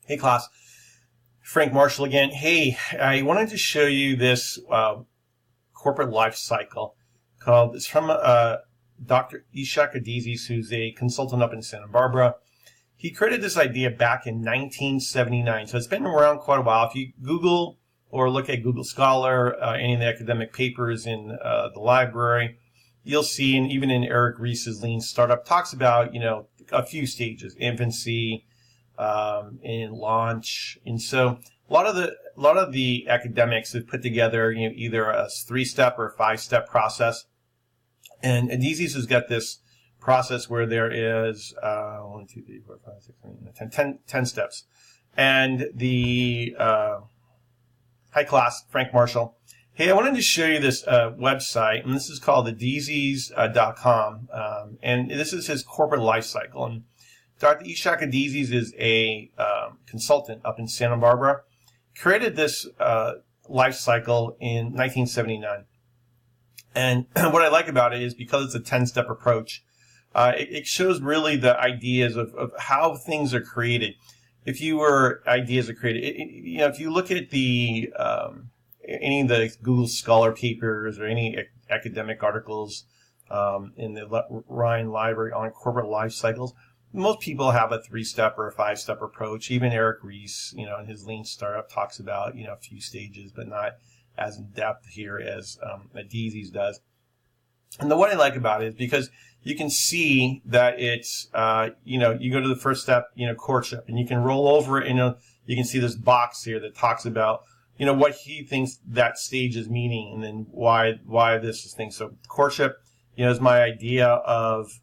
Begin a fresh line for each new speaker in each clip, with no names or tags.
Hey class, Frank Marshall again. Hey, I wanted to show you this corporate life cycle it's from Dr. Ishak Adizes, who's a consultant up in Santa Barbara. He created this idea back in 1979, so it's been around quite a while. If you Google or look at Google Scholar, any of the academic papers in the library, you'll see, and even in Eric Ries's Lean Startup, talks about, a few stages: infancy, in launch. And so a lot of the academics have put together, either a 3-step or a 5-step process. And Adizes has got this process where there is 1, 2, 3, 4, 5, 6, 7, 8, 10 steps. And the hi class, Frank Marshall. Hey, I wanted to show you this website, and this is called adizes.com, and this is his corporate life cycle. And Dr. Ishak Adizes is a consultant up in Santa Barbara. Created this life cycle in 1979. And what I like about it is because it's a 10-step approach, it shows really the ideas of how things are created. If ideas are created, if you look at the any of the Google Scholar papers or any academic articles in the Ryan Library on corporate life cycles, most people have a 3-step or a 5-step approach. Even Eric Ries, in his Lean Startup talks about, a few stages, but not as in depth here as Adizes does. And what I like about it is because you can see that it's, you go to the first step, courtship, and you can roll over it, and you can see this box here that talks about, what he thinks that stage is meaning, and then why this is thing. So courtship, is my idea of,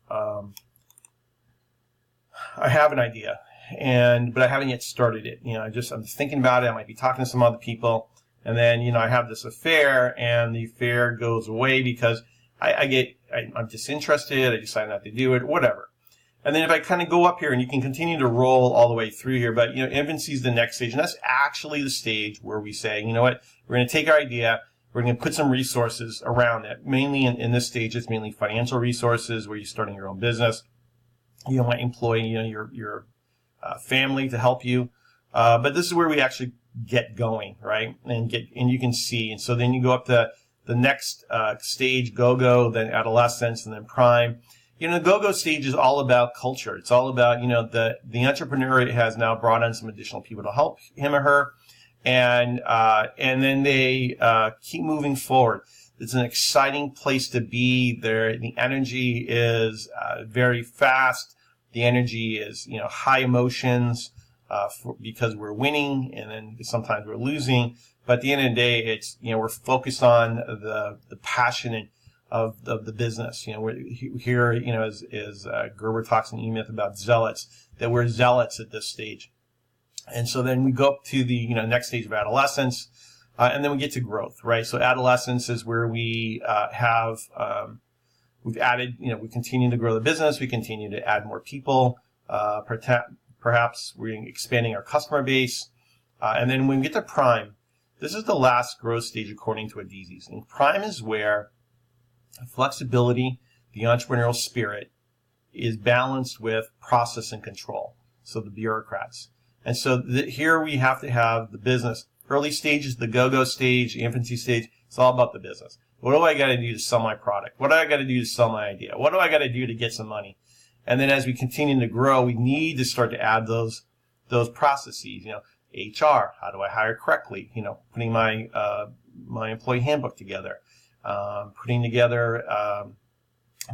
I have an idea, but I haven't yet started it. I'm thinking about it. I might be talking to some other people, and then, I have this affair, and the affair goes away because I'm disinterested. I decide not to do it, whatever. And then if I kind of go up here, and you can continue to roll all the way through here, but, infancy is the next stage, and that's actually the stage where we say, you know what, we're going to take our idea, we're going to put some resources around it. Mainly in this stage, it's mainly financial resources where you're starting your own business. You might employ, your family to help you. But this is where we actually get going, right? And you can see. And so then you go up to the next stage, go-go, then adolescence, and then prime. The go-go stage is all about culture. It's all about, the entrepreneur has now brought in some additional people to help him or her. And then they keep moving forward. It's an exciting place to be there. The energy is very fast. The energy is, high emotions because we're winning, and then sometimes we're losing. But at the end of the day, it's, we're focused on the passion of the business. We're here, as Gerber talks in E-Myth about zealots, that we're zealots at this stage. And so then we go up to the, next stage of adolescence. And then we get to growth, right? So adolescence is where we we've added, we continue to grow the business. We continue to add more people. Perhaps we're expanding our customer base. And then when we get to prime, this is the last growth stage according to Adizes. And prime is where flexibility, the entrepreneurial spirit, is balanced with process and control. So the bureaucrats. And so here we have to have the business. Early stages, the go-go stage, the infancy stage, it's all about the business. What do I got to do to sell my product? What do I got to do to sell my idea? What do I got to do to get some money? And then as we continue to grow, we need to start to add those processes. HR, how do I hire correctly? Putting my employee handbook together, putting together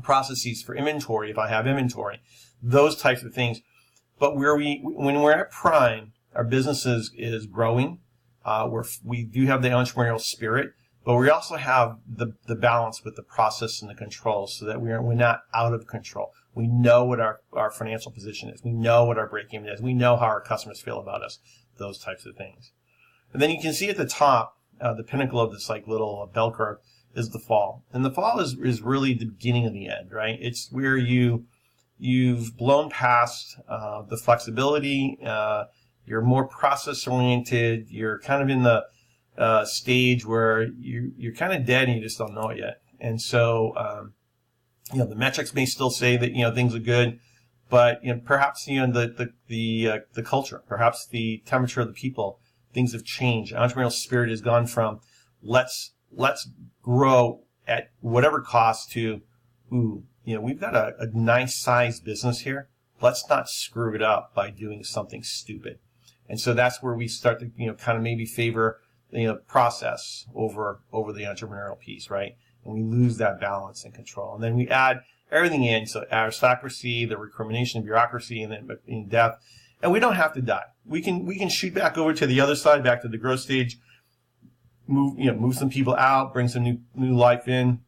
processes for inventory if I have inventory, those types of things. But when we're at prime, our business is growing. We do have the entrepreneurial spirit, but we also have the balance with the process and the control, so that we're not out of control. We know what our financial position is. We know what our break-even is. We know how our customers feel about us, those types of things. And then you can see at the top, the pinnacle of this little bell curve is the fall. And the fall is really the beginning of the end, right? It's where you've blown past the flexibility. You're more process-oriented. You're kind of in the stage where you're kind of dead and you just don't know it yet. And so, the metrics may still say that, things are good, but perhaps the culture, perhaps the temperature of the people, things have changed. Entrepreneurial spirit has gone from let's grow at whatever cost to we've got a nice sized business here. Let's not screw it up by doing something stupid. And so that's where we start to kind of maybe favor process over the entrepreneurial piece, right? And we lose that balance and control. And then we add everything in, so aristocracy, the recrimination of bureaucracy, and then in death. And we don't have to die. We can shoot back over to the other side, back to the growth stage, move some people out, bring some new life in,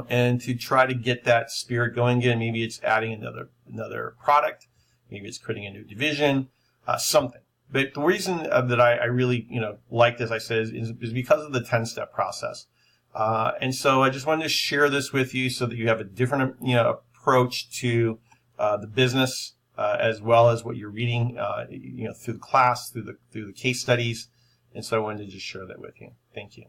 and to try to get that spirit going again. Maybe it's adding another product, maybe it's creating a new division, something. But the reason that I really like this, I said, is because of the 10-step process. And so I just wanted to share this with you so that you have a different approach to the business as well as what you're reading through the class, through the case studies. And so I wanted to just share that with you. Thank you.